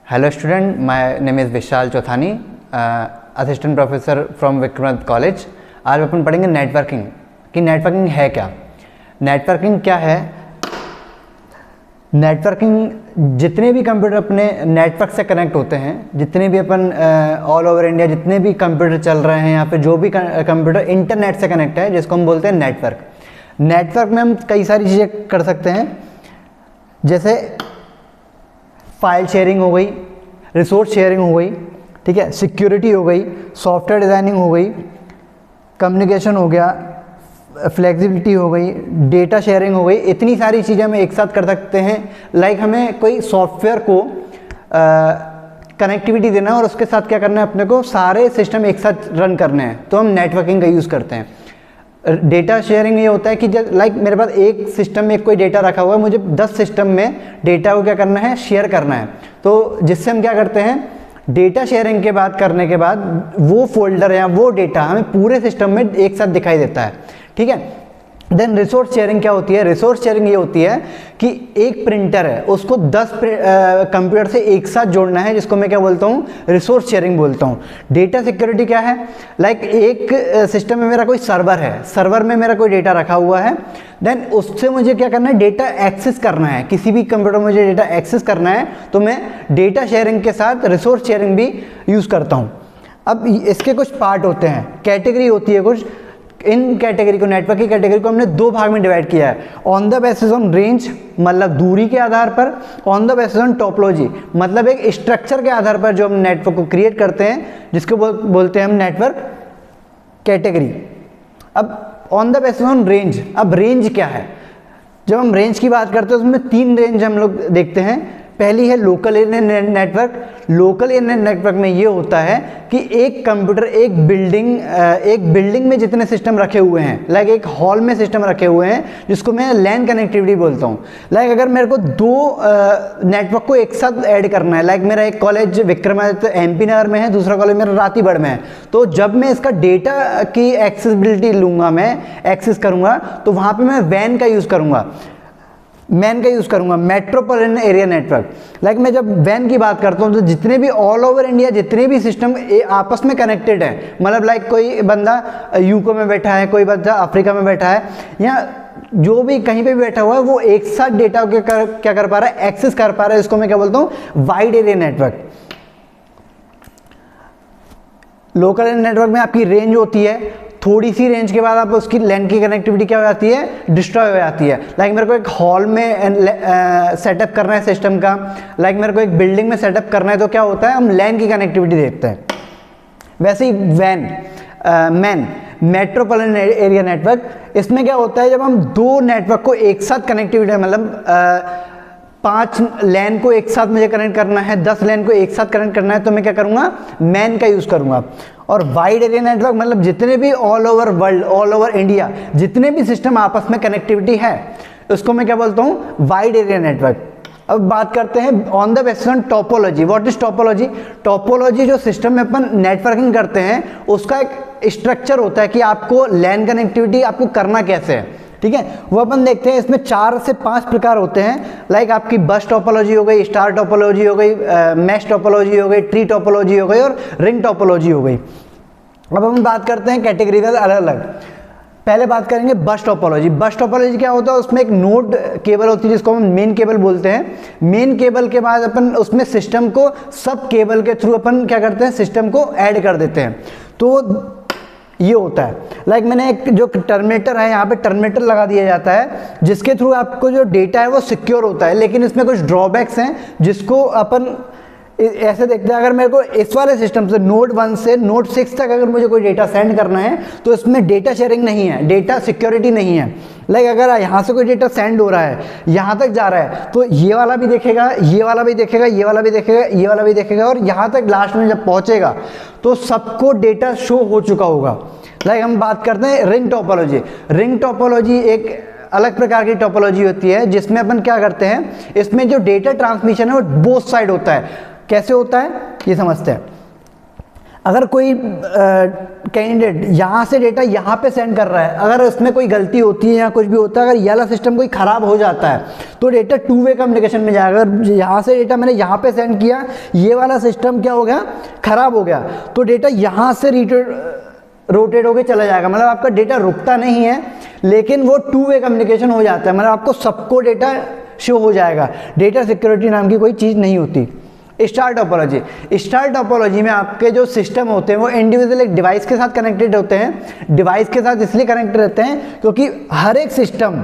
Hello student, my name is Vishal Chauthani, assistant professor from Vikramaditya college. आज अपन पढ़ेंगे नेटवर्किंग कि नेटवर्किंग है क्या। नेटवर्किंग क्या है? नेटवर्किंग जितने भी कंप्यूटर अपने नेटवर्क से कनेक्ट होते हैं, जितने भी अपन ऑल ओवर इंडिया जितने भी कंप्यूटर चल रहे हैं या फिर जो भी कंप्यूटर इंटरनेट से कनेक्ट है, जिसको हम बोलते हैं नेटवर्क। नेटवर्क में हम कई सारी चीज़ें कर सकते हैं, जैसे फाइल शेयरिंग हो गई, रिसोर्स शेयरिंग हो गई, ठीक है, सिक्योरिटी हो गई, सॉफ्टवेयर डिज़ाइनिंग हो गई, कम्युनिकेशन हो गया, फ्लेक्सिबिलिटी हो गई, डेटा शेयरिंग हो गई। इतनी सारी चीज़ें हम एक साथ कर सकते हैं। लाइक हमें कोई सॉफ्टवेयर को कनेक्टिविटी देना है और उसके साथ क्या करना है, अपने को सारे सिस्टम एक साथ रन करने हैं, तो हम नेटवर्किंग का यूज़ करते हैं। डेटा शेयरिंग ये होता है कि जब लाइक मेरे पास एक सिस्टम में कोई डेटा रखा हुआ है, मुझे 10 सिस्टम में डेटा को क्या करना है, शेयर करना है। तो जिससे हम क्या करते हैं, डेटा शेयरिंग के बाद करने के बाद वो फोल्डर या वो डेटा हमें पूरे सिस्टम में एक साथ दिखाई देता है, ठीक है। देन रिसोर्स शेयरिंग क्या होती है? रिसोर्स शेयरिंग ये होती है कि एक प्रिंटर है, उसको 10 कंप्यूटर से एक साथ जोड़ना है, जिसको मैं क्या बोलता हूँ, रिसोर्स शेयरिंग बोलता हूँ। डेटा सिक्योरिटी क्या है? लाइक एक सिस्टम में मेरा कोई सर्वर है, सर्वर में मेरा कोई डेटा रखा हुआ है, देन उससे मुझे क्या करना है, डेटा एक्सेस करना है। किसी भी कंप्यूटर में मुझे डेटा एक्सेस करना है तो मैं डेटा शेयरिंग के साथ रिसोर्स शेयरिंग भी यूज़ करता हूँ। अब इसके कुछ पार्ट होते हैं, कैटेगरी होती है कुछ। इन कैटेगरी को, नेटवर्क की कैटेगरी को हमने दो भाग में डिवाइड किया है। On the basis on range, मतलब दूरी के आधार पर। On the basis on topology, मतलब एक स्ट्रक्चर के आधार पर जो हम नेटवर्क को क्रिएट करते हैं, जिसको बोलते हैं हम नेटवर्क कैटेगरी। अब on the basis on range, अब रेंज क्या है? जब हम रेंज की बात करते हैं उसमें 3 रेंज हम लोग देखते हैं। पहली है local area network. Local area network में ये होता है कि एक कंप्यूटर एक बिल्डिंग में जितने सिस्टम रखे हुए हैं, लाइक एक हॉल में सिस्टम रखे हुए हैं, जिसको मैं लैन कनेक्टिविटी बोलता हूँ। लाइक अगर मेरे को 2 नेटवर्क को एक साथ ऐड करना है, लाइक मेरा एक कॉलेज विक्रमादित्य MP नगर में है, दूसरा कॉलेज मेरा रातीगढ़ में है, तो जब मैं इसका डेटा की एक्सेसिबिलिटी लूँगा, मैं एक्सेस करूँगा, तो वहाँ पर मैं वैन का यूज़ करूँगा, मेट्रोपॉलिटन एरिया नेटवर्क। लाइक मैं जब वैन की बात करता हूँ तो जितने भी ऑल ओवर इंडिया जितने भी सिस्टम आपस में कनेक्टेड है, मतलब लाइक कोई बंदा यूके में बैठा है, कोई बंदा अफ्रीका में बैठा है, या जो भी कहीं पे भी बैठा हुआ है, वो एक साथ डेटा को क्या कर पा रहा है, एक्सेस कर पा रहा है। इसको मैं क्या बोलता हूँ, wide area network. Local area network में आपकी रेंज होती है, थोड़ी सी रेंज के बाद आप उसकी लैन की कनेक्टिविटी क्या हो जाती है, डिस्ट्रॉय हो जाती है। लाइक मेरे को एक हॉल में सेटअप करना है सिस्टम का, लाइक मेरे को एक बिल्डिंग में सेटअप करना है, तो क्या होता है, हम लैन की कनेक्टिविटी देखते हैं। वैसे ही मेट्रोपॉलिटन एरिया नेटवर्क, इसमें क्या होता है, जब हम 2 नेटवर्क को एक साथ कनेक्टिविटी, मतलब 5 लैन को एक साथ मुझे कनेक्ट करना है, 10 लैन को एक साथ कनेक्ट करना है, तो मैं क्या करूँगा, मैन का यूज़ करूँगा। और वाइड एरिया नेटवर्क मतलब जितने भी all over world, all over India जितने भी सिस्टम आपस में कनेक्टिविटी है, उसको मैं क्या बोलता हूँ, वाइड एरिया नेटवर्क। अब बात करते हैं on the basis on topology. What is topology? Topology जो सिस्टम में अपन नेटवर्किंग करते हैं, उसका एक स्ट्रक्चर होता है कि आपको लैन कनेक्टिविटी आपको करना कैसे है, ठीक है, वो अपन देखते हैं। इसमें 4 से 5 प्रकार होते हैं। लाइक आपकी बस टोपोलॉजी हो गई, स्टार टोपोलॉजी हो गई, मैश टोपोलॉजी हो गई, ट्री टोपोलॉजी हो गई और रिंग टोपोलॉजी हो गई। अब हम बात करते हैं कैटेगरी अलग अलग। पहले बात करेंगे बस टोपोलॉजी। बस टोपोलॉजी क्या होता है? उसमें एक नोड केबल होती है, जिसको हम मेन केबल बोलते हैं। मेन केबल के बाद अपन उसमें सिस्टम को सब केबल के थ्रू अपन क्या करते हैं, सिस्टम को ऐड कर देते हैं। तो ये होता है, लाइक मैंने एक जो टर्मिनेटर है, यहाँ पे टर्मिनेटर लगा दिया जाता है, जिसके थ्रू आपको जो डेटा है वो सिक्योर होता है। लेकिन इसमें कुछ ड्रॉबैक्स हैं, जिसको अपन ऐसे देखते हैं। अगर मेरे को इस वाले सिस्टम से नोड 1 से नोड 6 तक अगर मुझे कोई डेटा सेंड करना है, तो इसमें डेटा शेयरिंग नहीं है, डेटा सिक्योरिटी नहीं है। लाइक अगर यहाँ से कोई डेटा सेंड हो रहा है, यहाँ तक जा रहा है, तो ये वाला भी देखेगा, ये वाला भी देखेगा, ये वाला भी देखेगा, ये वाला भी देखेगा, और यहाँ तक लास्ट में जब पहुँचेगा तो सबको डेटा शो हो चुका होगा। लाइक हम बात करते हैं रिंग टोपोलॉजी। रिंग टोपोलॉजी एक अलग प्रकार की टोपोलॉजी होती है, जिसमें अपन क्या करते हैं, इसमें जो डेटा ट्रांसमिशन है वो बोथ साइड होता है। कैसे होता है ये समझते हैं। अगर कोई कैंडिडेट यहाँ से डेटा यहाँ पे सेंड कर रहा है, अगर उसमें कोई गलती होती है या कुछ भी होता है, अगर ये वाला सिस्टम कोई ख़राब हो जाता है तो डेटा टू वे कम्युनिकेशन में जाएगा। अगर यहाँ से डेटा मैंने यहाँ पे सेंड किया, ये वाला सिस्टम क्या हो गया, ख़राब हो गया, तो डेटा यहाँ से रोटेट होके चला जाएगा। मतलब आपका डेटा रुकता नहीं है, लेकिन वो टू वे कम्युनिकेशन हो जाता है। मतलब आपको सबको डेटा शो हो जाएगा। डेटा सिक्योरिटी नाम की कोई चीज़ नहीं होती। स्टार टोपोलॉजी, स्टार टोपोलॉजी में आपके जो सिस्टम होते हैं वो इंडिविजुअल एक डिवाइस के साथ कनेक्टेड होते हैं। डिवाइस के साथ इसलिए कनेक्ट रहते हैं क्योंकि हर एक सिस्टम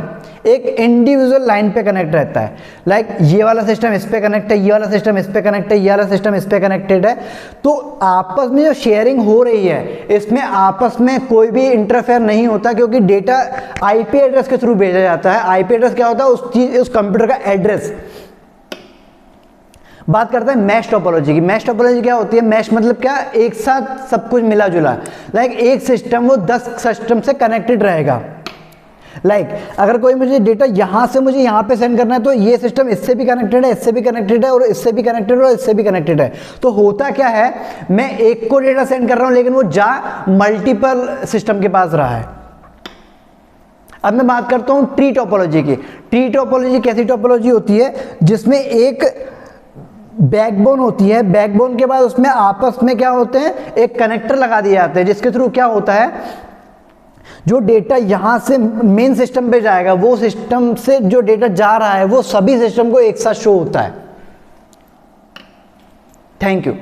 एक इंडिविजुअल लाइन पे कनेक्ट रहता है। लाइक ये वाला सिस्टम इस पे कनेक्ट है, ये वाला सिस्टम इस पे कनेक्ट है, ये वाला सिस्टम इस पे कनेक्टेड है। तो आपस में जो शेयरिंग हो रही है, इसमें आपस में कोई भी इंटरफेयर नहीं होता, क्योंकि डेटा आईपी एड्रेस के थ्रू भेजा जाता है। आईपी एड्रेस क्या होता है, उस कंप्यूटर का एड्रेस। बात करते हैं मैश टोपोलॉजी की। मैश टोपोलॉजी क्या होती है, मैश मतलब क्या, एक साथ सब कुछ मिला जुला। लाइक एक सिस्टम वो 10 सिस्टम से कनेक्टेड रहेगा। लाइक अगर कोई मुझे डेटा यहाँ से मुझे यहाँ पे सेंड करना है, तो ये सिस्टम इससे भी कनेक्टेड है, इससे भी कनेक्टेड है, और इससे भी कनेक्टेड है, और इससे भी कनेक्टेड है। तो होता क्या है, मैं एक को डेटा सेंड कर रहा हूँ, लेकिन वो जा मल्टीपल सिस्टम के पास रहा है। अब मैं बात करता हूँ ट्री टोपोलॉजी की। ट्री टोपोलॉजी कैसी टोपोलॉजी होती है, जिसमें एक बैकबोन होती है। बैकबोन के बाद उसमें आपस में क्या होते हैं, एक कनेक्टर लगा दिए जाते हैं, जिसके थ्रू क्या होता है, जो डेटा यहाँ से मेन सिस्टम पे जाएगा, वो सिस्टम से जो डेटा जा रहा है वो सभी सिस्टम को एक साथ शो होता है। Thank you.